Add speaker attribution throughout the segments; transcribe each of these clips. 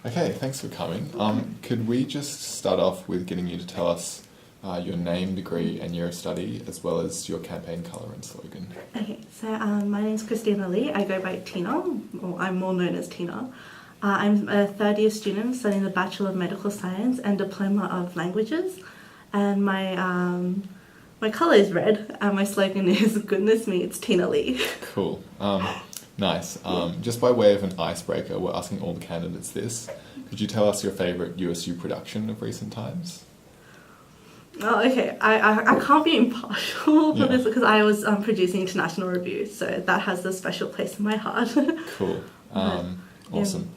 Speaker 1: Okay, thanks for coming. Could we just start off with getting you to tell us your name, degree, and year of study, as well as your campaign colour and slogan?
Speaker 2: Okay, so my name is Christina Lee. I go by Tina, or I'm more known as Tina. I'm a third-year student studying the Bachelor of Medical Science and Diploma of Languages, and my colour is red, and my slogan is "Goodness me, it's Tina Lee."
Speaker 1: Cool. Nice. Just by way of an icebreaker, we're asking all the candidates this. Could you tell us your favourite USU production of recent times?
Speaker 2: Oh, okay. I can't be impartial for
Speaker 1: Yeah.
Speaker 2: this because I was producing International Review, so that has a special place in my heart.
Speaker 1: Cool. Awesome.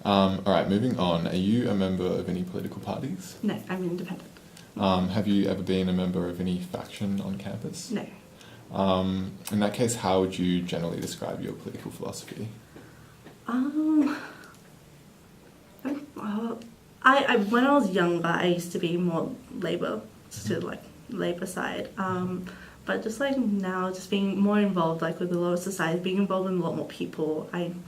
Speaker 1: All right, moving on. Are you a member of any political parties?
Speaker 2: No, I'm independent.
Speaker 1: Have you ever been a member of any faction on campus?
Speaker 2: No.
Speaker 1: In that case, how would you generally describe your political philosophy?
Speaker 2: I when I was younger, I used to be more Labour, Labour side. But just like now, just being more involved, like with a lot of society, being involved with a lot more people. I'm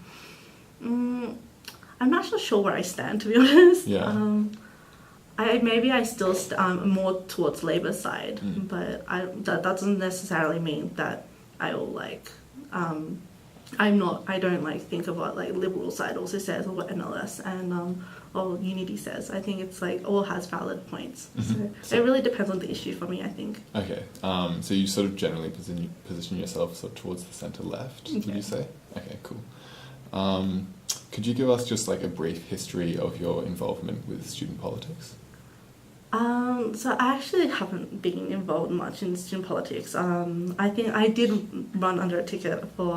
Speaker 2: not so sure where I stand, to be honest.
Speaker 1: Yeah.
Speaker 2: I still more towards Labour side, but that doesn't necessarily mean that I will like. I don't like think of what like Liberal side also says or what NLS and or Unity says. I think it's like all has valid points. So it really depends on the issue for me, I think.
Speaker 1: Okay. So you sort of generally position yourself sort of towards the centre left, would you say? Okay, cool. Could you give us just like a brief history of your involvement with student politics?
Speaker 2: So I actually haven't been involved much in student politics. I think I did run under a ticket for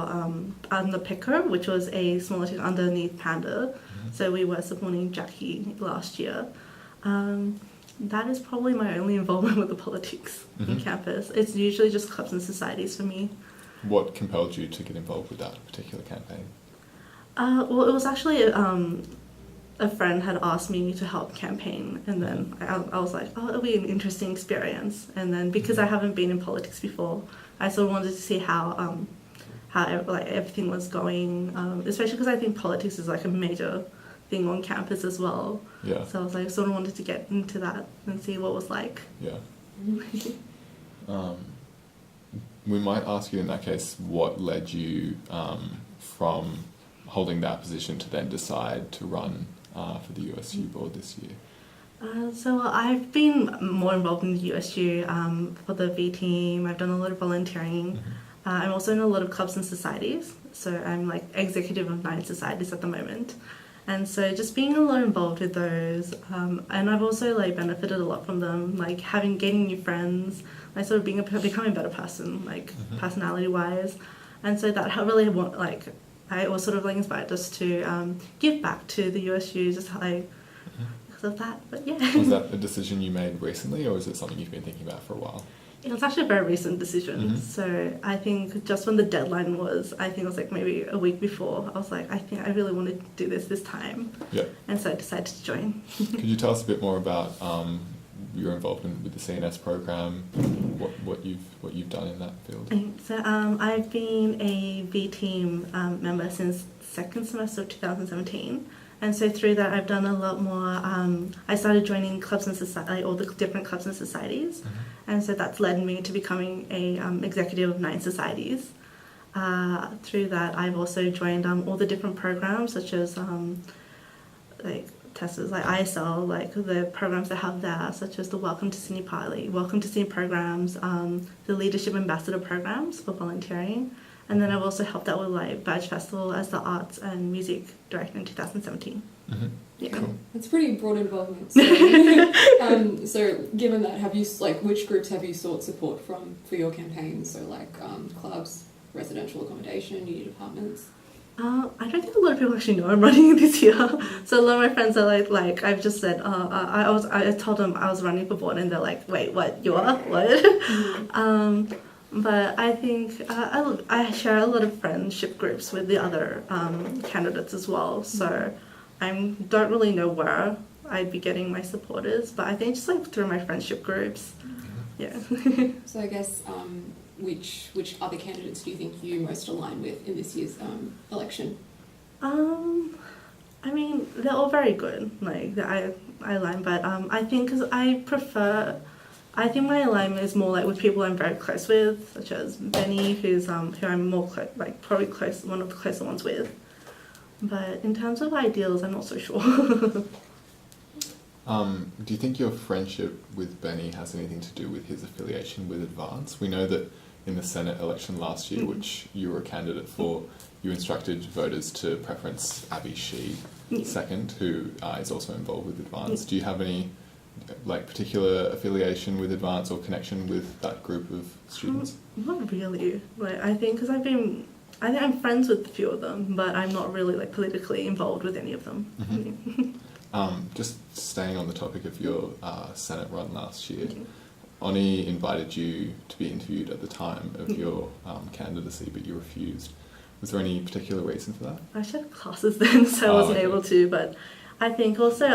Speaker 2: under PICO, which was a smaller ticket underneath Panda. So we were supporting Jackie last year. That is probably my only involvement with the politics in campus. It's usually just clubs and societies for me.
Speaker 1: What compelled you to get involved with that particular campaign?
Speaker 2: Well, it was actually a friend had asked me to help campaign, and then I was like, oh, it'll be an interesting experience. And then because I haven't been in politics before, I sort of wanted to see how like everything was going, especially because I think politics is like a major thing on campus as well.
Speaker 1: Yeah.
Speaker 2: So I was like, sort of wanted to get into that and see what it was like.
Speaker 1: Yeah. We might ask you in that case, what led you from holding that position to then decide to run for the USU board this year?
Speaker 2: So I've been more involved in the USU for the V team. I've done a lot of volunteering. I'm also in a lot of clubs and societies. So I'm like executive of 9 societies at the moment. And so just being a lot involved with those. And I've also like benefited a lot from them, like gaining new friends, like sort of becoming a better person, like personality wise. And so that really I was sort of like inspired us to give back to the USU just because of that. But yeah.
Speaker 1: Was that a decision you made recently, or is it something you've been thinking about for a while?
Speaker 2: It was actually a very recent decision. So I think just when the deadline was, I think it was like maybe a week before, I was like, I think I really want to do this time.
Speaker 1: Yeah. And
Speaker 2: so I decided to join.
Speaker 1: Could you tell us a bit more about your involvement with the CNS program, what you've done in that field?
Speaker 2: So I've been a V team member since second semester of 2017, and so through that I've done a lot more. I started joining clubs and society, all the different clubs and societies, and so that's led me to becoming a executive of 9 societies. Through that I've also joined all the different programs such as testers like ISL, like the programs they have there, such as the Welcome to Sydney programs, the Leadership Ambassador programs for volunteering, and then I've also helped out with like Badge Festival as the Arts and Music Director in 2017.
Speaker 3: Yeah, cool. That's pretty broad involvement. So, so given that, have you which groups have you sought support from for your campaign? So clubs, residential accommodation, uni departments.
Speaker 2: I don't think a lot of people actually know I'm running this year. So a lot of my friends are like I've just said, I told them I was running for board, and they're like, wait, what? You are? What? But I think I share a lot of friendship groups with the other candidates as well. So I don't really know where I'd be getting my supporters, but I think just like through my friendship groups. Yeah.
Speaker 3: So I guess which other candidates do you think you most align with in this year's election?
Speaker 2: I mean, they're all very good. Like I align, but I think because I think my alignment is more like with people I'm very close with, such as Benny, who I'm more like probably close, one of the closer ones with. But in terms of ideals, I'm not so sure.
Speaker 1: Do you think your friendship with Benny has anything to do with his affiliation with Advance? We know that in the Senate election last year, which you were a candidate for, you instructed voters to preference Abby Shee second, who is also involved with Advance. Do you have any like particular affiliation with Advance or connection with that group of students?
Speaker 2: Not really. Like I think because I think I'm friends with a few of them, but I'm not really like politically involved with any of them.
Speaker 1: Mm-hmm. Just staying on the topic of your Senate run last year, Oni invited you to be interviewed at the time of your candidacy, but you refused. Was there any particular reason for that?
Speaker 2: I actually had classes then, so I wasn't able to. But I think also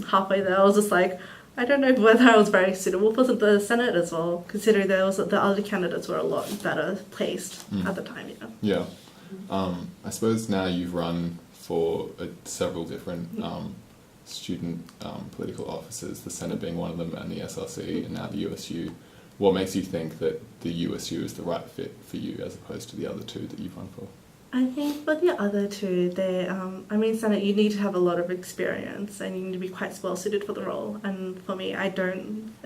Speaker 2: halfway there, I was just like, I don't know whether I was very suitable for the Senate as well, considering the other candidates were a lot better placed at the time.
Speaker 1: Yeah. I suppose now you've run for several different student political offices, the Senate being one of them, and the SRC, and now the USU. What makes you think that the USU is the right fit for you as opposed to the other two that you've run for?
Speaker 2: I think for the other two, Senate, you need to have a lot of experience and you need to be quite well suited for the role. And for me,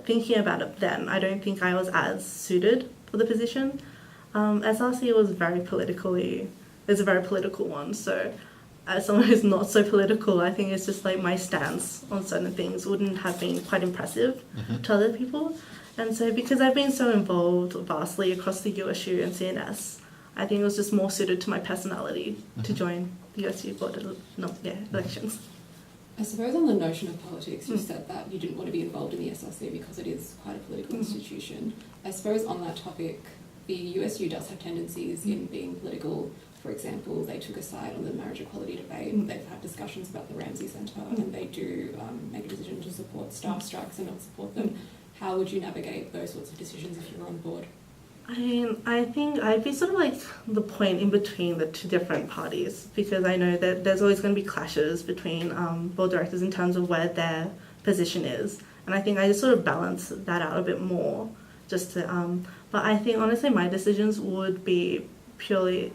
Speaker 2: thinking about it then, I don't think I was as suited for the position. SRC was it's a very political one. So as someone who's not so political, I think it's just like my stance on certain things wouldn't have been quite impressive to other people. And so because I've been so involved vastly across the USU and CNS, I think it was just more suited to my personality to join the USU board elections.
Speaker 3: I suppose on the notion of politics, you said that you didn't want to be involved in the SRC because it is quite a political institution. I suppose on that topic, the USU does have tendencies in being political. For example, they took a side on the marriage equality debate. They've had discussions about the Ramsey Centre, and they do make a decision to support staff strikes and not support them. How would you navigate those sorts of decisions if you were on board?
Speaker 2: I think I'd be sort of like the point in between the two different parties, because I know that there's always going to be clashes between board directors in terms of where their position is, and I think I just sort of balance that out a bit more but I think honestly my decisions would be purely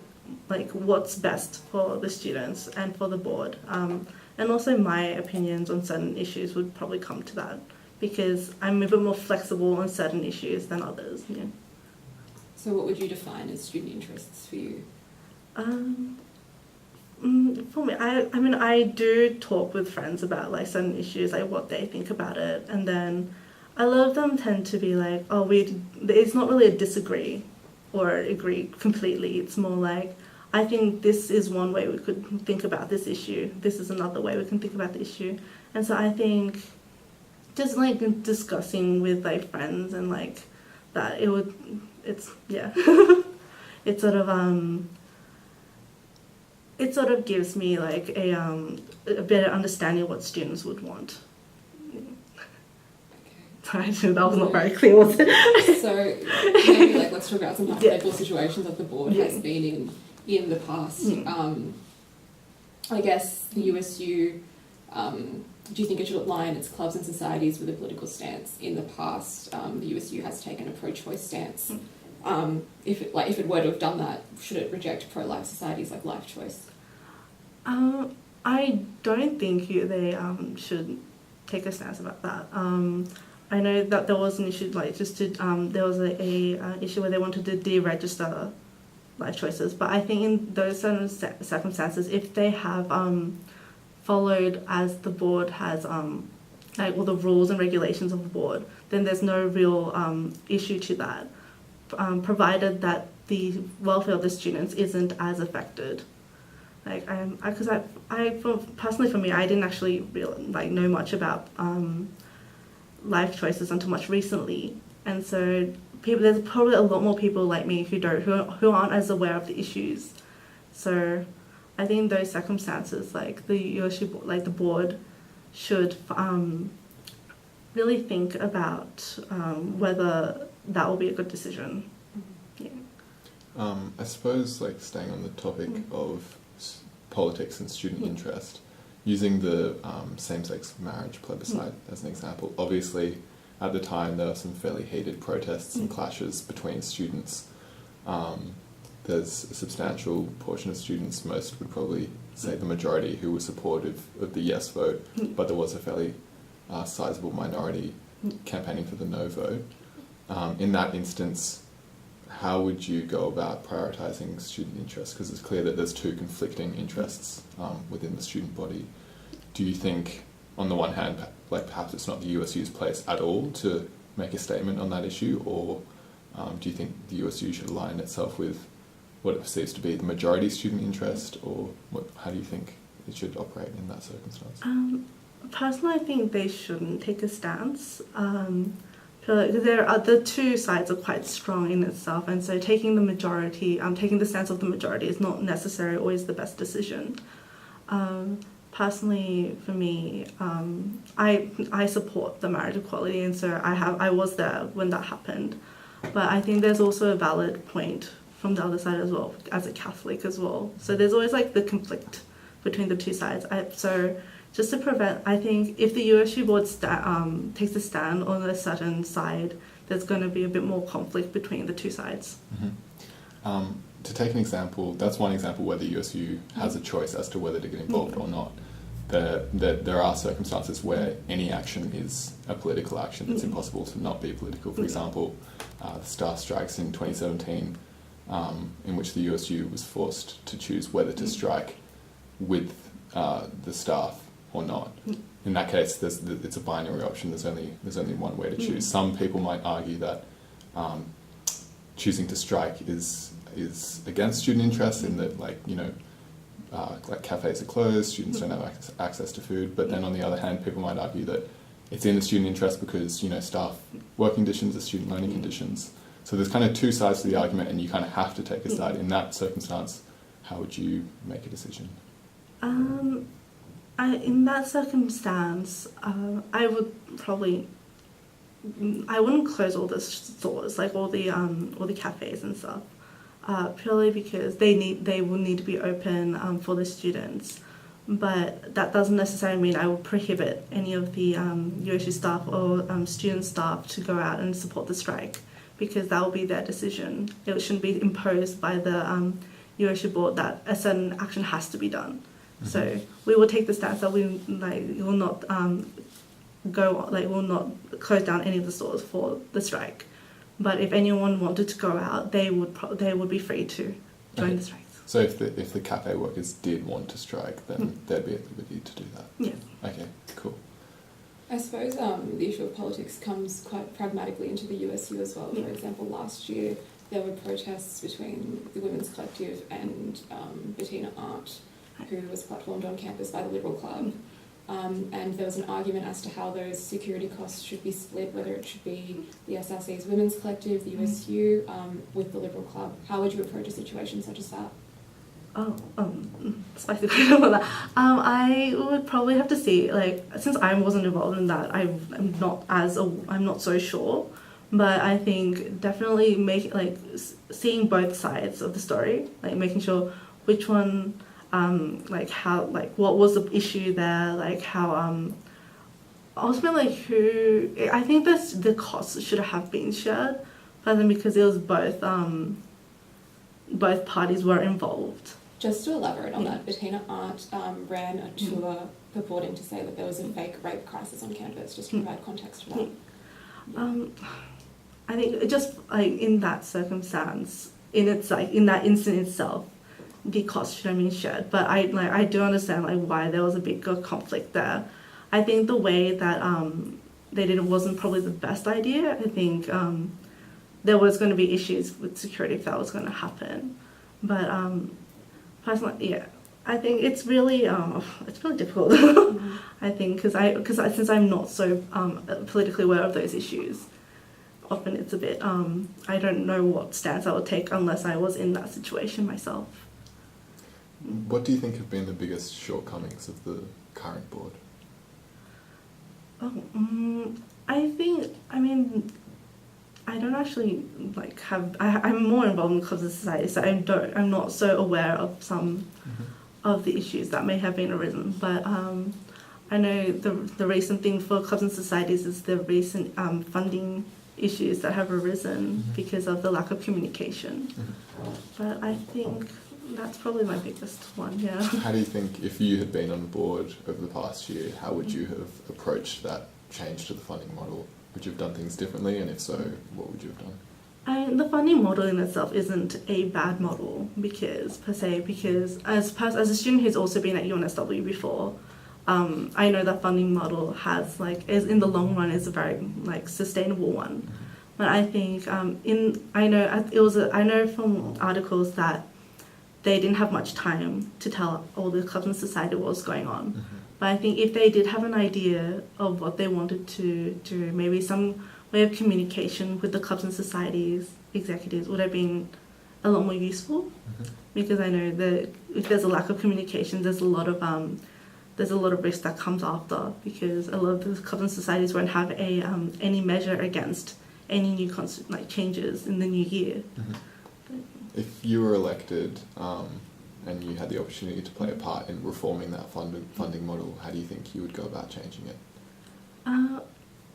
Speaker 2: like what's best for the students and for the board, and also my opinions on certain issues would probably come to that, because I'm a bit more flexible on certain issues than others.
Speaker 3: So what would you define as student interests for you?
Speaker 2: For me, I do talk with friends about like certain issues, like what they think about it, and then a lot of them tend to be like, it's not really a disagree or agree completely. It's more like, I think this is one way we could think about this issue. This is another way we can think about the issue. And so I think just like discussing with like friends and like that, it sort of gives me like a better understanding of what students would want. Sorry, that was not very clear, was it?
Speaker 3: So maybe let's talk about some hypothetical situations that the board has been in the past. I guess the USU, do you think it should align its clubs and societies with a political stance? In the past, the USU has taken a pro-choice stance. If it were to have done that, should it reject pro-life societies like Life Choice?
Speaker 2: I don't think they should take a stance about that. I know that there was an issue there was a issue where they wanted to deregister life choices, but I think in those certain circumstances, if they have followed as the board has like all the rules and regulations of the board, then there's no real issue to that, provided that the welfare of the students isn't as affected. Like personally for me, I didn't actually know much about life choices until much recently, and so there's probably a lot more people like me who aren't as aware of the issues. So I think in those circumstances, like the USU, like the board, should really think about whether that will be a good decision.
Speaker 1: I suppose, like staying on the topic of politics and student interest, using the same-sex marriage plebiscite as an example, obviously at the time there were some fairly heated protests and clashes between students. There's a substantial portion of students, most would probably say the majority, who were supportive of the yes vote, but there was a fairly sizable minority campaigning for the no vote. In that instance, how would you go about prioritising student interests? Because it's clear that there's two conflicting interests within the student body. Do you think, on the one hand, like perhaps it's not the USU's place at all to make a statement on that issue, or do you think the USU should align itself with what it perceives to be the majority student interest, or how do you think it should operate in that circumstance?
Speaker 2: Personally, I think they shouldn't take a stance. The two sides are quite strong in itself, and so taking the stance of the majority is not necessarily always the best decision. Personally, for me, I support the marriage equality, and so I was there when that happened. But I think there's also a valid point from the other side as well, as a Catholic as well. So there's always like the conflict between the two sides. So just to prevent, I think if the USU board takes a stand on a certain side, there's going to be a bit more conflict between the two sides.
Speaker 1: Mm-hmm. To take an example, that's one example where the USU has a choice as to whether to get involved or not. There are circumstances where any action is a political action. It's impossible to not be political. For example, the staff strikes in 2017, in which the USU was forced to choose whether to strike with the staff or not. In that case, it's a binary option. There's only one way to choose. Some people might argue that choosing to strike is against student interests, in that, like cafes are closed, students don't have access to food. But then on the other hand, people might argue that it's in the student interest because staff working conditions are student learning conditions. So there's kind of two sides to the argument, and you kind of have to take a side. In that circumstance, how would you make a decision?
Speaker 2: In that circumstance, I wouldn't close all the stores, like all the cafes and stuff, purely because they will need to be open for the students. But that doesn't necessarily mean I will prohibit any of the USU staff or student staff to go out and support the strike, because that will be their decision. It shouldn't be imposed by the USU board that a certain action has to be done. Mm-hmm. So we will take the stance that we will not will not close down any of the stores for the strike. But if anyone wanted to go out, they would be free to join the strike.
Speaker 1: So if the cafe workers did want to strike, then they'd be at liberty to do that?
Speaker 2: Yeah.
Speaker 1: Okay, cool.
Speaker 3: I suppose the issue of politics comes quite pragmatically into the USU as well. For example, last year there were protests between the Women's Collective and Bettina Art, who was platformed on campus by the Liberal Club. And there was an argument as to how those security costs should be split, whether it should be the SRC's Women's Collective, the USU, with the Liberal Club. How would you approach a situation such as that?
Speaker 2: Spicy question about that. I would probably have to see, since I wasn't involved in that, I'm not so sure. But I think definitely seeing both sides of the story, making sure which one, what was the issue there, how ultimately I think the costs should have been shared, but then because it was both parties were involved.
Speaker 3: Just to elaborate on that, Bettina Art ran a tour purporting to say that there was a fake rape crisis on campus, just to provide context for that.
Speaker 2: I think just in that circumstance, in that instant itself, the cost should have been shared. But I do understand why there was a big conflict there. I think the way that they did it wasn't probably the best idea. I think there was going to be issues with security if that was going to happen. But personally, yeah, I think it's really difficult. I think because since I'm not so politically aware of those issues, often it's a bit I don't know what stance I would take unless I was in that situation myself.
Speaker 1: What do you think have been the biggest shortcomings of the current board? I don't actually I'm more involved in clubs of society, so I'm not so aware of some
Speaker 2: of the issues that may have been arisen. But I know the recent thing for clubs and societies is the recent funding issues that have arisen because of the lack of communication. But I think that's probably my biggest one, yeah.
Speaker 1: How do you think, if you had been on the board over the past year, how would you have approached that change to the funding model? Would you have done things differently, and if so, what would you have done?
Speaker 2: The funding model in itself isn't a bad model because as a student who's also been at UNSW before, I know that funding model is in the long run is a very sustainable one. But I think I know from articles that they didn't have much time to tell all the clubs and society what was going on. But I think if they did have an idea of what they wanted to do, maybe some way of communication with the clubs and societies executives would have been a lot more useful. Because I know that if there's a lack of communication, there's a lot of risk that comes after, because a lot of the clubs and societies won't have any measure against any new changes in the new year.
Speaker 1: If you were elected and you had the opportunity to play a part in reforming that funding model, how do you think you would go about changing it?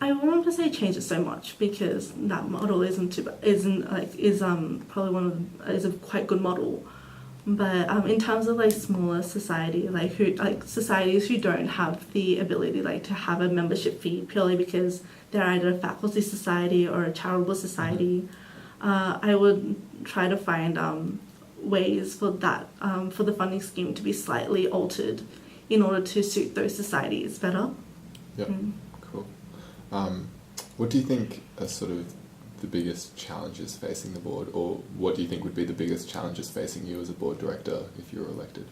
Speaker 2: I wouldn't want to say change it so much, because that model is a quite good model. But in terms of smaller society, societies who don't have the ability to have a membership fee purely because they're either a faculty society or a charitable society, I would try to find ways for that for the funding scheme to be slightly altered in order to suit those societies better.
Speaker 1: Yep. Cool. What do you think are sort of the biggest challenges facing the board, or what do you think would be the biggest challenges facing you as a board director if you were elected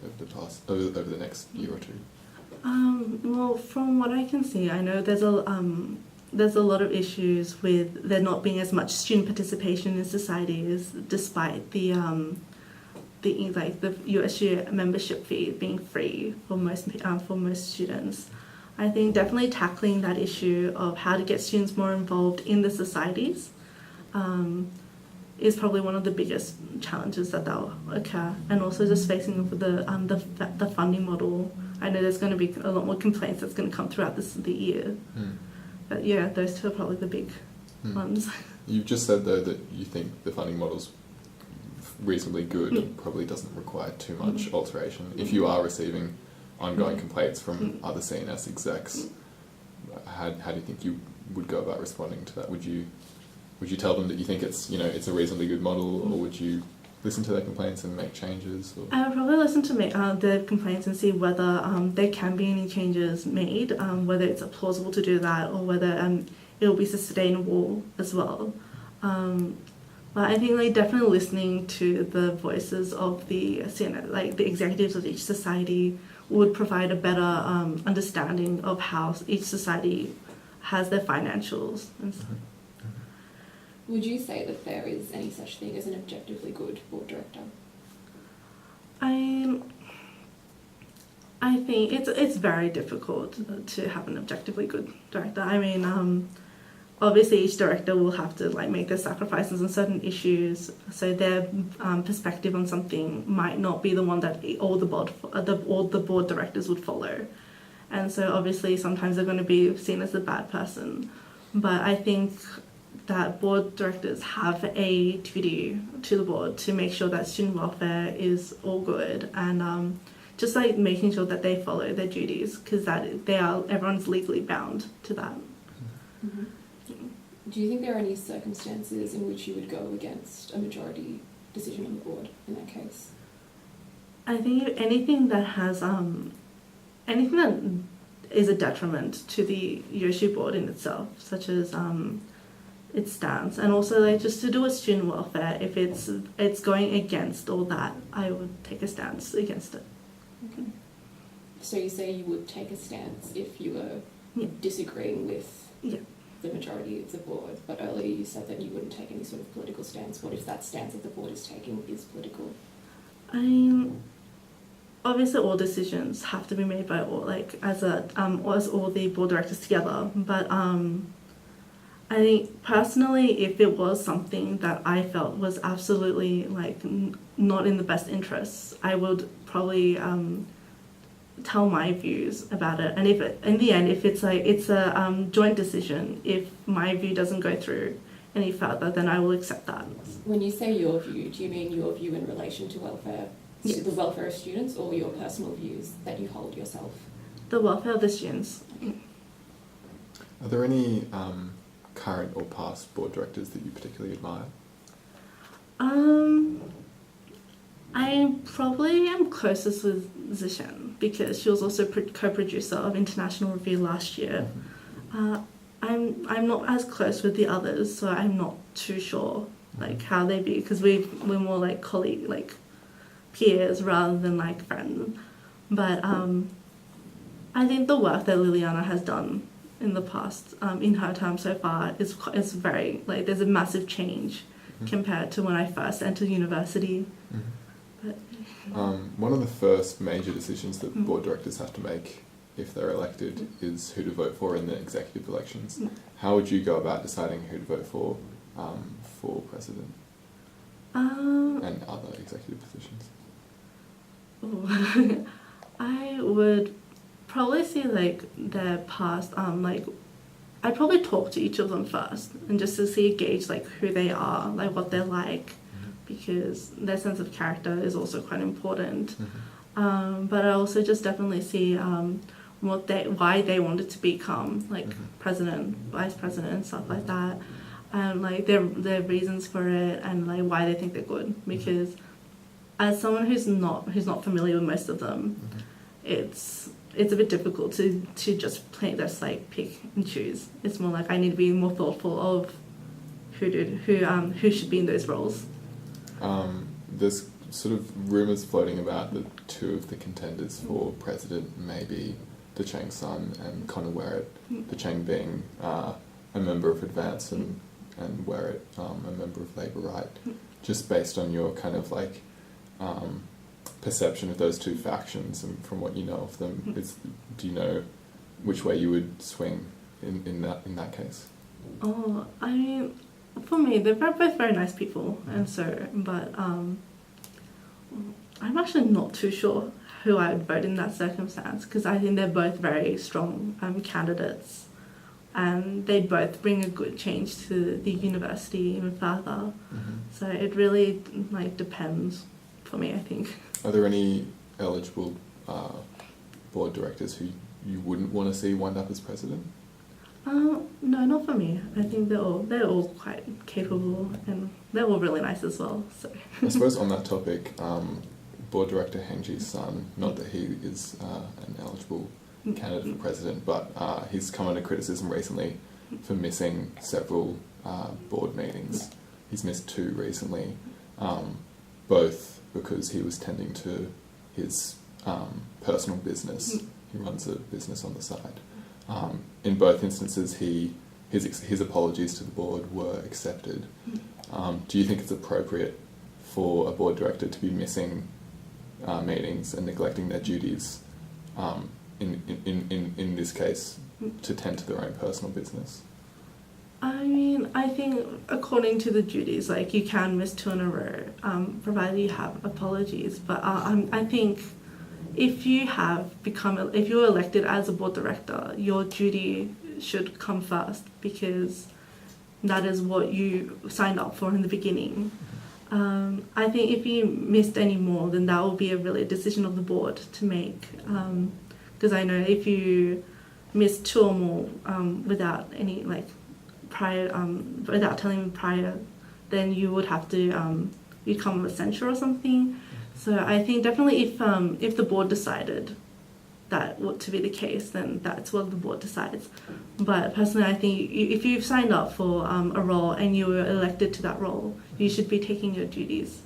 Speaker 1: over the next year or two?
Speaker 2: Well, from what I can see, I know there's a lot of issues with there not being as much student participation in societies, despite the USU membership fee being free for most students. I think definitely tackling that issue of how to get students more involved in the societies is probably one of the biggest challenges that will occur, and also just facing up with the funding model. I know there's going to be a lot more complaints that's going to come throughout the year. But yeah, those two are probably the big ones.
Speaker 1: You've just said though that you think the funding model's reasonably good, probably doesn't require too much alteration. If you are receiving ongoing complaints from other CNS execs, how do you think you would go about responding to that? Would you tell them that you think it's a reasonably good model, or would you listen to their complaints and make changes? Or?
Speaker 2: I would probably listen to the complaints and see whether there can be any changes made, whether it's plausible to do that, or whether it will be sustainable as well. But I think definitely listening to the voices of the the executives of each society would provide a better understanding of how each society has their financials. And stuff.
Speaker 3: Would you say that there is any such thing as an objectively good board director?
Speaker 2: I think it's very difficult to have an objectively good director. I mean, obviously each director will have to make their sacrifices on certain issues, so their perspective on something might not be the one that all the board directors would follow, and so obviously sometimes they're going to be seen as the bad person. But I think that board directors have a duty to the board to make sure that student welfare is all good, and just making sure that they follow their duties, because everyone's legally bound to that.
Speaker 3: Mm-hmm. Do you think there are any circumstances in which you would go against a majority decision on the board in that case?
Speaker 2: I think anything that is a detriment to the USU board in itself, such as its stance, and also just to do with student welfare, if it's going against all that, I would take a stance against it.
Speaker 3: Okay. So you say you would take a stance if you were disagreeing with the majority of the board, but earlier you said that you wouldn't take any sort of political stance. What if that stance that the board is taking is political?
Speaker 2: Obviously all decisions have to be made by all, as all the board directors together, but I think personally, if it was something that I felt was absolutely like not in the best interests, I would probably tell my views about it. And if it, in the end, if it's a joint decision, if my view doesn't go through any further, then I will accept that.
Speaker 3: When you say your view, do you mean your view in relation to welfare,
Speaker 2: Yes.
Speaker 3: to the welfare of students, or your personal views that you hold yourself?
Speaker 2: The welfare of the students.
Speaker 1: Are there any current or past board directors that you particularly admire?
Speaker 2: I probably am closest with Zishan because she was also co-producer of International Review last year. I'm not as close with the others, so I'm not too sure like how they be, because we're more like colleague, like peers rather than like friends. But I think the work that Liliana has done in the past, in her term so far, is very like there's a massive change compared to when I first entered university. But
Speaker 1: one of the first major decisions that board directors have to make if they're elected is who to vote for in the executive elections. How would you go about deciding who to vote for president and other executive positions?
Speaker 2: I would probably see like their past, like I'd probably talk to each of them first and just to see, gauge like who they are, like what they're like, because their sense of character is also quite important. But I also just definitely see why they wanted to become like president, vice president, and stuff like that, and like their reasons for it, and like why they think they're good. Because as someone who's not familiar with most of them, it's a bit difficult to just like pick and choose. It's more like I need to be more thoughtful of who should be in those roles.
Speaker 1: There's sort of rumours floating about that two of the contenders for president may be Chang Sun and Connor Werrett. Chang being a member of Advance and Werrett a member of Labour Right. Just based on your kind of like perception of those two factions and from what you know of them, do you know which way you would swing in that case?
Speaker 2: Oh, I mean, for me, they're both very nice people, and so, but I'm actually not too sure who I would vote in that circumstance, because I think they're both very strong candidates, and they both bring a good change to the university even further. So it really like depends for me, I think.
Speaker 1: Are there any eligible board directors who you wouldn't want to see wind up as president?
Speaker 2: No, not for me. I think they're all quite capable, and they're all really nice as well. So
Speaker 1: I suppose on that topic, board director Hengji's son, not that he is an eligible candidate for president, but he's come under criticism recently for missing several board meetings. He's missed 2 recently, both because he was tending to his personal business. He runs a business on the side. In both instances, his apologies to the board were accepted. Do you think it's appropriate for a board director to be missing meetings and neglecting their duties, in this case, to tend to their own personal business?
Speaker 2: I mean, I think according to the duties, like you can miss 2 in a row, provided you have apologies. But I think if you're elected as a board director, your duty should come first, because that is what you signed up for in the beginning. I think if you missed any more, then that will be a decision of the board to make. Because I know if you miss 2 or more without any like prior, without telling them prior, then you would have to you'd come with censure or something. So I think definitely if the board decided that to be the case, then that's what the board decides. But personally, I think if you've signed up for a role and you were elected to that role, you should be taking your duties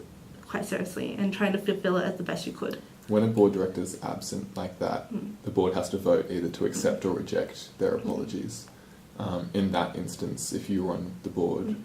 Speaker 2: quite seriously and trying to fulfill it as the best you could.
Speaker 1: When a board director is absent like that, the board has to vote either to accept or reject their apologies. In that instance, if you were on the board,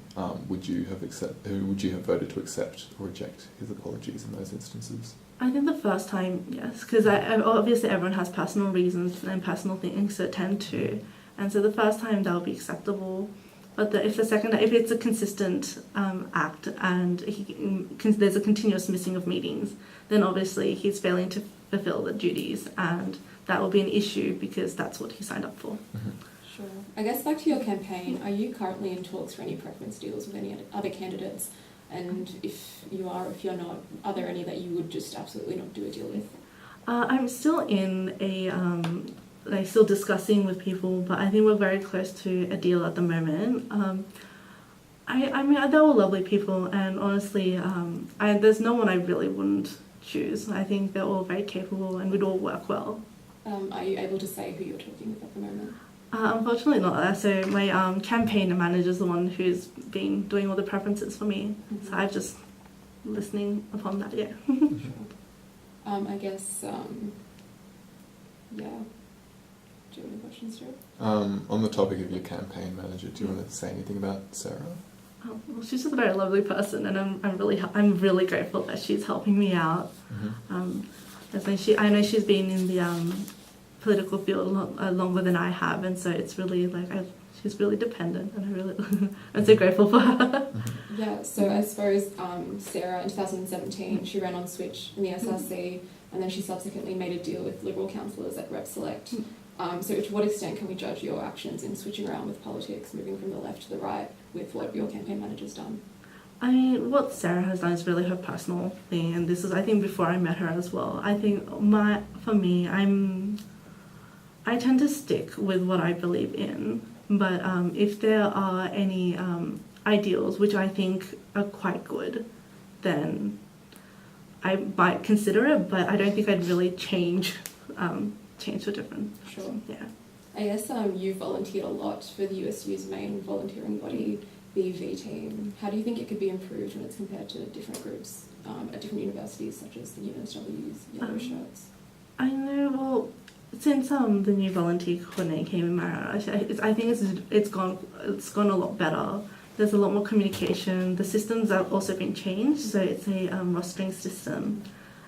Speaker 1: would you have voted to accept or reject his apologies in those instances?
Speaker 2: I think the first time, yes, because obviously everyone has personal reasons and personal things to attend to, and so the first time that would be acceptable. But if it's a consistent act and there's a continuous missing of meetings, then obviously he's failing to fulfill the duties, and that will be an issue because that's what he signed up for.
Speaker 1: Mm-hmm.
Speaker 3: Sure. I guess back to your campaign, are you currently in talks for any preference deals with any other candidates? And if you are, if you're not, are there any that you would just absolutely not do a deal with?
Speaker 2: I'm still in still discussing with people, but I think we're very close to a deal at the moment. I mean, they were lovely people, and honestly, there's no one I really wouldn't choose. I think they're all very capable and we'd all work well.
Speaker 3: Are you able to say who you're talking with at the moment?
Speaker 2: Unfortunately not. So my campaign manager is the one who's been doing all the preferences for me.
Speaker 3: Mm-hmm.
Speaker 2: So I'm just listening upon that, yeah.
Speaker 3: I guess, yeah. Do you have any questions, Joe?
Speaker 1: On the topic of your campaign manager, do you want to say anything about Sarah?
Speaker 2: Well, she's just a very lovely person, and I'm really grateful that she's helping me out.
Speaker 1: Mm-hmm.
Speaker 2: I know she's been in the political field longer than I have, and so it's really she's really dependent, and I'm so grateful for her.
Speaker 1: Mm-hmm.
Speaker 3: Yeah. So I suppose Sarah in 2017 she ran on Switch in the SRC, and then she subsequently made a deal with Liberal councillors at Rep Select. So to what extent can we judge your actions in switching around with politics, moving from the left to the right, with what your campaign manager's done?
Speaker 2: I mean, what Sarah has done is really her personal thing, and this is, I think, before I met her as well. I think for me, I tend to stick with what I believe in, but if there are any ideals which I think are quite good, then I might consider it, but I don't think I'd really change to a different.
Speaker 3: Sure.
Speaker 2: Yeah.
Speaker 3: I guess you volunteered a lot for the USU's main volunteering body, the V team. How do you think it could be improved when it's compared to different groups at different universities, such as the USW's Yellow Shirts?
Speaker 2: I know. Well, since the new volunteer coordinator came in, I think it's gone a lot better. There's a lot more communication. The systems have also been changed, so it's a rostering system,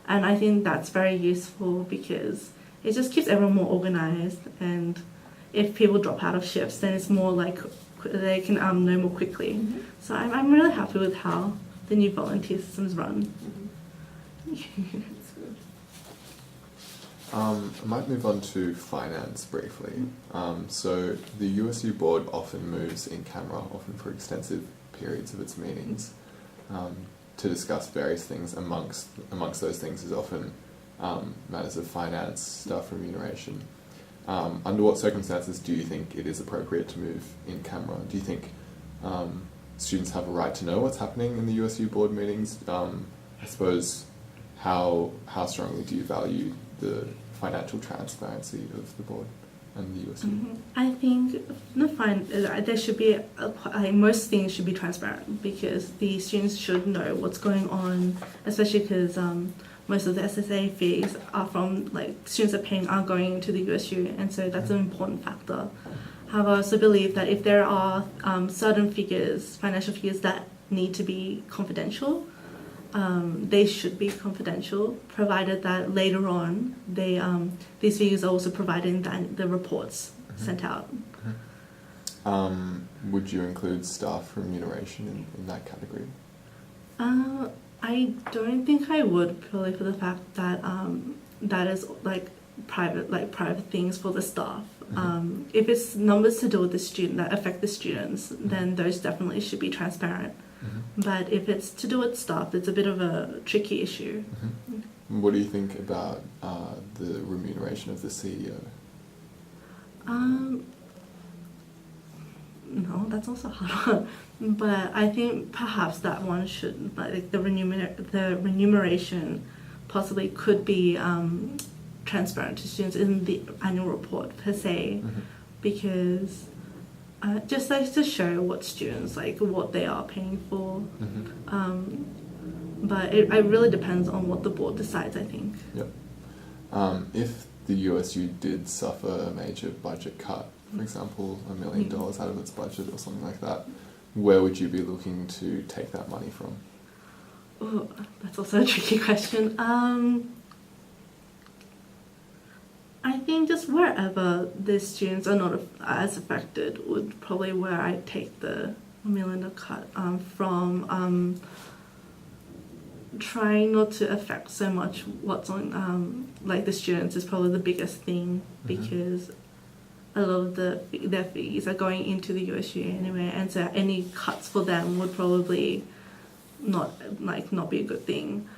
Speaker 2: and I think that's very useful because it just keeps everyone more organised, and if people drop out of shifts, then it's more like they can know more quickly.
Speaker 3: Mm-hmm.
Speaker 2: So I'm really happy with how the new volunteer system's run.
Speaker 3: Mm-hmm. That's good.
Speaker 1: I might move on to finance briefly. So the USU board often moves in camera, often for extensive periods of its meetings, to discuss various things. Amongst those things is often matters of finance, staff remuneration. Under what circumstances do you think it is appropriate to move in camera? Do you think students have a right to know what's happening in the USU board meetings? I suppose, how strongly do you value the financial transparency of the board and the USU?
Speaker 2: Mm-hmm. I think there should be most things should be transparent because the students should know what's going on, especially because most of the SSA fees are from students are going to the USU, and so that's an important factor. However, I also believe that if there are certain financial figures that need to be confidential, they should be confidential, provided that later on these figures are also provided in the reports sent out.
Speaker 1: Would you include staff remuneration in that category?
Speaker 2: I don't think I would, purely for the fact that that is private things for the staff. If it's numbers to do with the student that affect the students, then those definitely should be transparent. But if it's to do with staff, it's a bit of a tricky issue.
Speaker 1: What do you think about the remuneration of the CEO?
Speaker 2: No, that's also hard. But I think perhaps that one should, the remuneration possibly could be transparent to students in the annual report per se, because just to show what students what they are paying for. But it really depends on what the board decides, I think.
Speaker 1: Yep. If the USU did suffer a major budget cut, for example, $1 million out of its budget or something like that, where would you be looking to take that money from?
Speaker 2: Oh, that's also a tricky question. I think just wherever the students are not as affected would probably where I take the $1 million cut from. Trying not to affect so much what's on like the students is probably the biggest thing, because a lot of their fees are going into the USU anyway, and so any cuts for them would probably not be a good thing.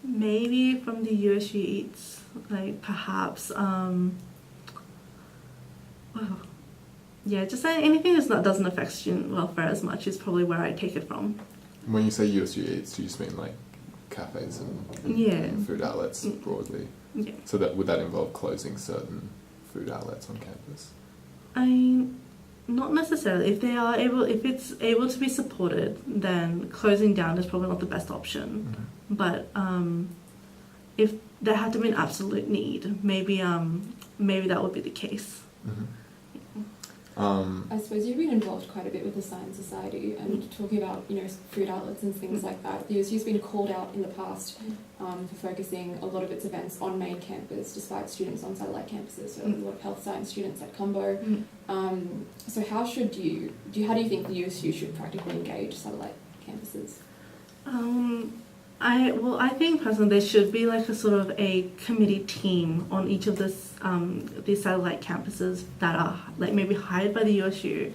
Speaker 2: Maybe from the USU Eats, like perhaps just anything that doesn't affect student welfare as much is probably where I take it from.
Speaker 1: When you say USU Eats, do you just mean like cafes and food outlets broadly?
Speaker 2: Yeah.
Speaker 1: So would that involve closing certain food outlets on campus?
Speaker 2: Not necessarily. If it's able to be supported, then closing down is probably not the best option. But if there had to be an absolute need, maybe that would be the case.
Speaker 3: I suppose you've been involved quite a bit with the Science Society and talking about, food outlets and things like that. The USU's been called out in the past for focusing a lot of its events on main campus, despite students on satellite campuses. So a lot of health science students at Combo. So how do you think the USU should practically engage satellite campuses?
Speaker 2: I think personally there should be like a sort of a committee team on each of these satellite campuses that are like maybe hired by the USU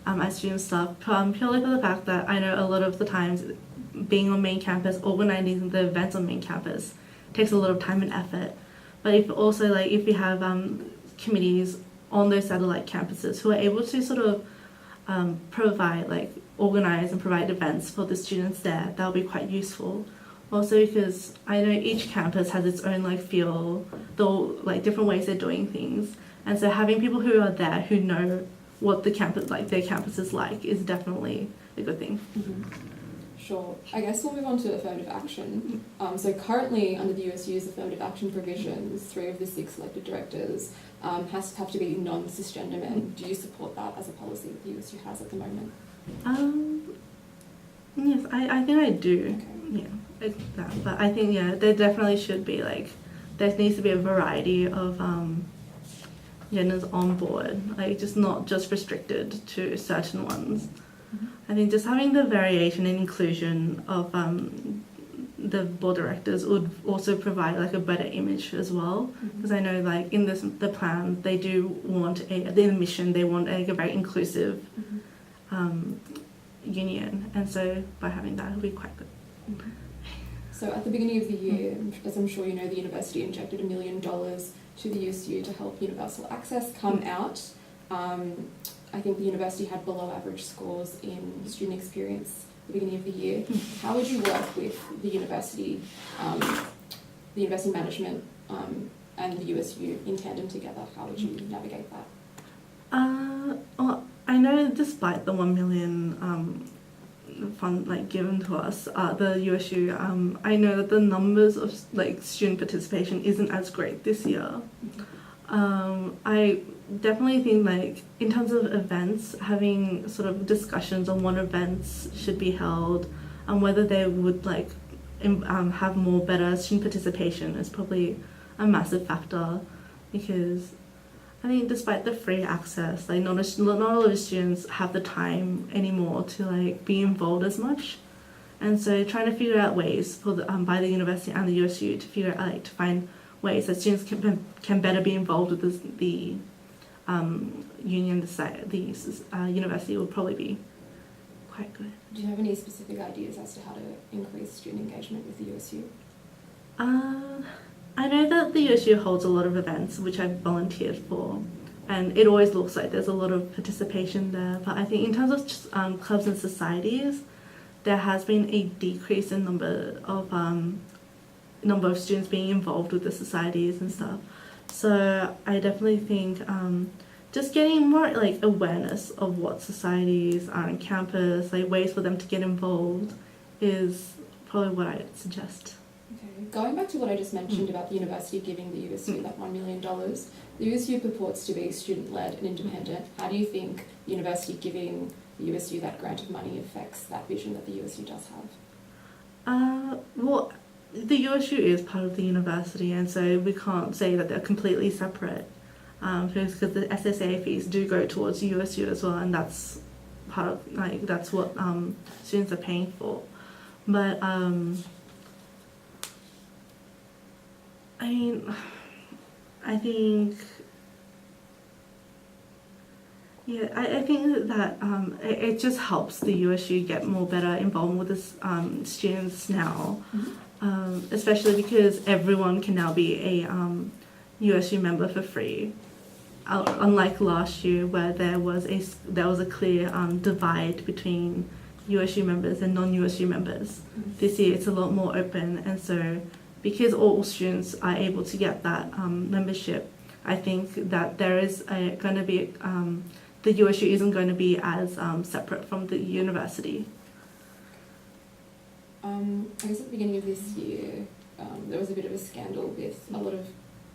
Speaker 2: as student staff, purely for the fact that I know a lot of the times being on main campus, organizing the events on main campus takes a lot of time and effort. But if you have committees on those satellite campuses who are able to sort of organize and provide events for the students there, that will be quite useful. Also, because I know each campus has its own feel, though different ways they're doing things, and so having people who are there who know what the campus their campus is like is definitely a good thing.
Speaker 3: Sure. I guess we'll move on to affirmative action. So currently under the USU's affirmative action provisions, 3 of the 6 elected directors have to be non-cisgender men. Do you support that as a policy that the USU has at the moment?
Speaker 2: Yes, I think I do.
Speaker 3: Okay.
Speaker 2: Yeah. But I think there definitely should be there needs to be a variety of genders on board, just not just restricted to certain ones. I think just having the variation and inclusion of the board directors would also provide a better image as well, because I know in the plan they do want the mission they want a very inclusive union, and so by having that it would be quite good.
Speaker 3: So at the beginning of the year, as I'm sure you know, the university injected $1 million to the USU to help universal access come out. I think the university had below average scores in student experience at the beginning of the year. How would you work with the university management and the USU in tandem together? How would you navigate that?
Speaker 2: Well, I know despite the $1 million fund given to us, the USU, I know that the numbers of student participation isn't as great this year. I definitely think in terms of events, having sort of discussions on what events should be held and whether they would have more better student participation is probably a massive factor, because I think despite the free access, not all of the students have the time anymore to be involved as much, and so trying to figure out ways for by the university and the USU to figure out to find ways that students can better be involved with the union, the university will probably be quite good.
Speaker 3: Do you have any specific ideas as to how to increase student engagement with the USU?
Speaker 2: I know that the USU holds a lot of events which I've volunteered for, and it always looks like there's a lot of participation there, but I think in terms of clubs and societies, there has been a decrease in number of students being involved with the societies and stuff. So I definitely think just getting more awareness of what societies are on campus, ways for them to get involved, is probably what I'd suggest.
Speaker 3: Okay. Going back to what I just mentioned about the university giving the USU that $1 million, the USU purports to be student-led and independent. How do you think the university giving the USU that grant of money affects that vision that the USU does have?
Speaker 2: Well, the USU is part of the university, and so we can't say that they're completely separate. Because the SSA fees do go towards USU as well, and that's part of that's what students are paying for. But I mean, I think. Yeah, I think that it just helps the USU get more better involvement with the students now, especially because everyone can now be a USU member for free. Unlike last year, where there was a clear divide between USU members and non-USU members. This year it's a lot more open, and so because all students are able to get that membership, I think that there is going to be the USU isn't going to be as separate from the university.
Speaker 3: I guess at the beginning of this year, there was a bit of a scandal with a lot of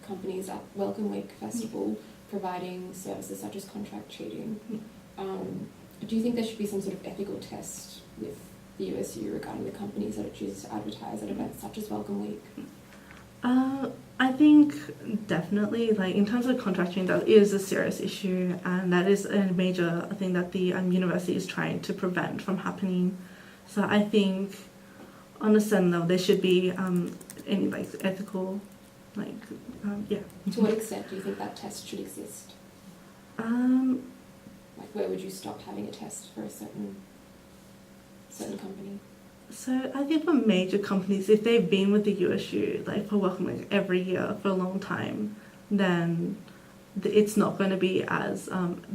Speaker 3: companies at Welcome Week Festival providing services such as contract cheating. Do you think there should be some sort of ethical test with the USU regarding the companies that it chooses to advertise at events such as Welcome Week?
Speaker 2: I think definitely, in terms of contracting, that is a serious issue, and that is a major thing that the university is trying to prevent from happening. So I think, on a certain level, there should be any ethical, yeah.
Speaker 3: To what extent do you think that test should exist? Where would you stop having a test for a certain company?
Speaker 2: So I think for major companies, if they've been with the USU for Welcome every year for a long time, then it's not going to be as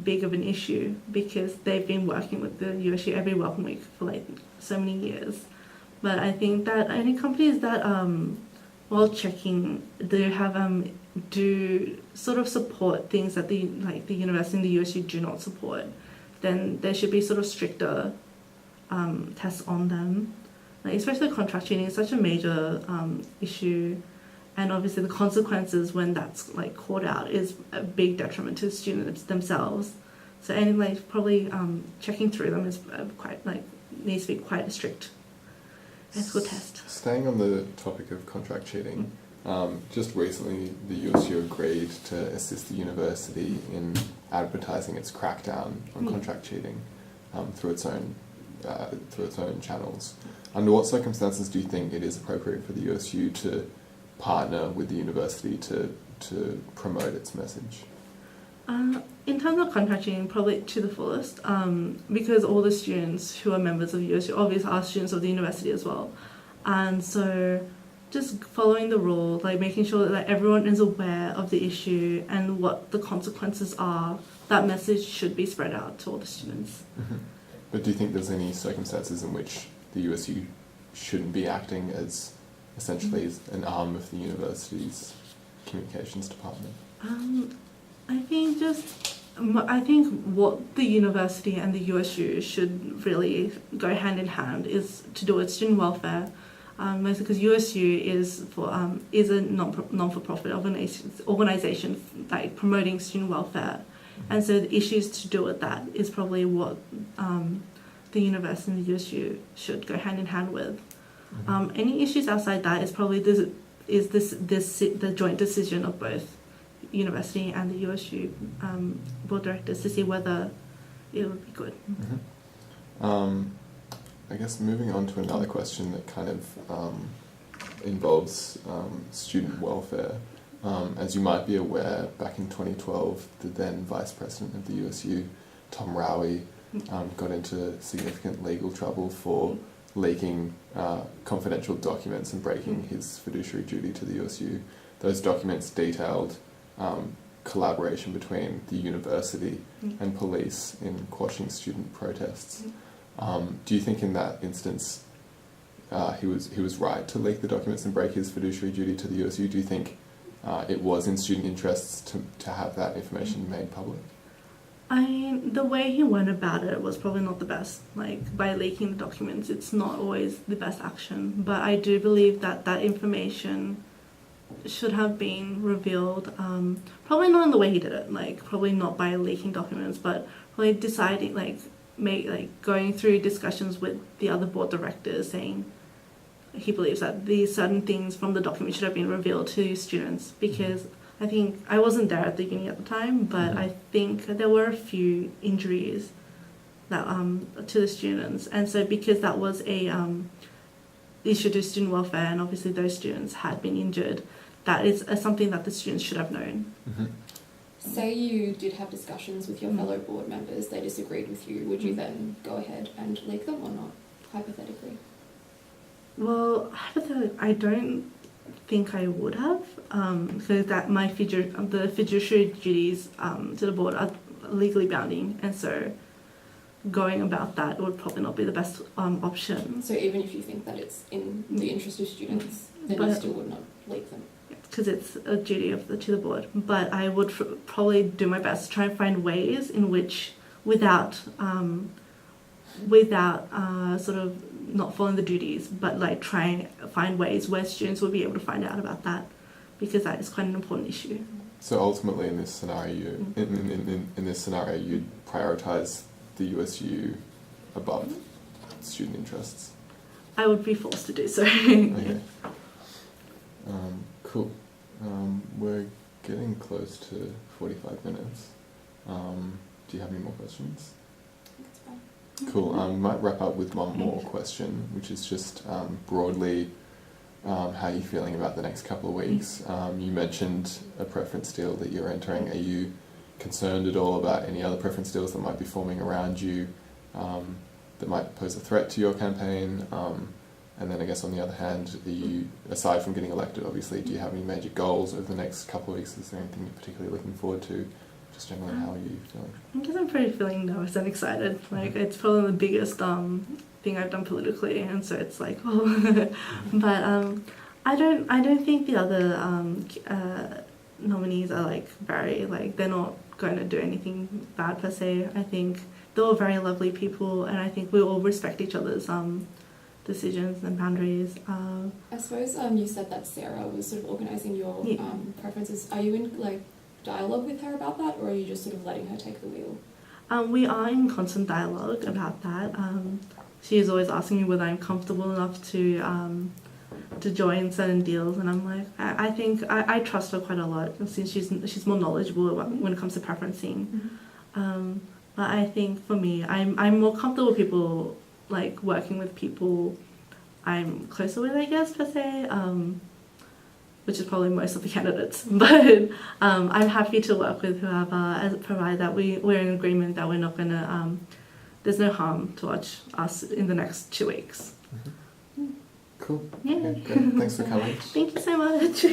Speaker 2: big of an issue because they've been working with the USU every Welcome Week for so many years. But I think that any companies that while checking do sort of support things that the university and the USU do not support, then there should be sort of stricter tests on them. Especially contract cheating is such a major issue, and obviously the consequences when that's caught out is a big detriment to the students themselves. So any probably checking through them is quite needs to be quite a strict ethical test.
Speaker 1: Staying on the topic of contract cheating, just recently the USU agreed to assist the university in advertising its crackdown on contract cheating through its own channels. Under what circumstances do you think it is appropriate for the USU to partner with the university to promote its message?
Speaker 2: In terms of contract cheating, probably to the fullest, because all the students who are members of USU obviously are students of the university as well. And so just following the rule, making sure that everyone is aware of the issue and what the consequences are, that message should be spread out to all the students.
Speaker 1: Mm-hmm. But do you think there's any circumstances in which the USU shouldn't be acting as essentially as an arm of the university's communications department?
Speaker 2: I think what the university and the USU should really go hand in hand is to do with student welfare, mostly because USU is a non-for-profit organization promoting student welfare, and so the issues to do with that is probably what the university and the USU should go hand in hand with. Any issues outside that is probably the joint decision of both university and the USU board directors to see whether it would be good.
Speaker 1: I guess moving on to another question that kind of involves student welfare. As you might be aware, back in 2012, the then Vice President of the USU, Tom Rowie, got into significant legal trouble for leaking confidential documents and breaking his fiduciary duty to the USU. Those documents detailed collaboration between the university and police in quashing student protests. Do you think in that instance he was right to leak the documents and break his fiduciary duty to the USU? Do you think it was in student interests to have that information made public?
Speaker 2: The way he went about it was probably not the best. By leaking the documents, it's not always the best action. But I do believe that information should have been revealed. Probably not in the way he did it. Probably not by leaking documents, but probably deciding, going through discussions with the other board directors, saying, he believes that these certain things from the document should have been revealed to students, because I think I wasn't there at the uni at the time, but I think there were a few injuries that to the students, and so because that was a issue to student welfare, and obviously those students had been injured, that is something that the students should have known.
Speaker 3: Say you did have discussions with your fellow board members, they disagreed with you, would you then go ahead and leak them or not, hypothetically?
Speaker 2: Well, hypothetically, I don't think I would have, because that the fiduciary duties to the board are legally bounding, and so going about that would probably not be the best option.
Speaker 3: So even if you think that it's in the interest of students, then you still would not leak them?
Speaker 2: Because it's a duty to the board. But I would probably do my best to try and find ways in which, without sort of not following the duties, but like try and find ways where students will be able to find out about that, because that is quite an important issue.
Speaker 1: So ultimately, in this scenario, in this scenario, you'd prioritise the USU above student interests.
Speaker 2: I would be forced to do so.
Speaker 1: Okay. Cool. We're getting close to 45 minutes. Do you have any more questions?
Speaker 3: That's fine.
Speaker 1: Cool. We might wrap up with one more question, which is just broadly how are you feeling about the next couple of weeks? You mentioned a preference deal that you're entering. Are you concerned at all about any other preference deals that might be forming around you that might pose a threat to your campaign? And then I guess on the other hand, are you, aside from getting elected obviously, do you have any major goals over the next couple of weeks? Is there anything you're particularly looking forward to? Just generally, how are you feeling?
Speaker 2: I guess I'm pretty feeling nervous and excited. Like, it's probably the biggest thing I've done politically, and so it's like, oh. But I don't think the other nominees are like very, like, they're not going to do anything bad per se. I think they're all very lovely people, and I think we all respect each other's decisions and boundaries.
Speaker 3: I suppose you said that Sarah was sort of organising your preferences. Are you in like dialogue with her about that, or are you just sort of letting her take the wheel?
Speaker 2: We are in constant dialogue about that. She is always asking me whether I'm comfortable enough to join certain deals, and I'm like, I think I trust her quite a lot, since she's more knowledgeable about when it comes to preferencing. But I think for me, I'm more comfortable with people, like working with people I'm closer with, I guess, per se, which is probably most of the candidates. But I'm happy to work with whoever, provided that we're in agreement that we're not going to, there's no harm towards us in the next 2 weeks.
Speaker 1: Cool.
Speaker 2: Yeah.
Speaker 1: Okay, great. Thanks for coming.
Speaker 2: Thank you so much.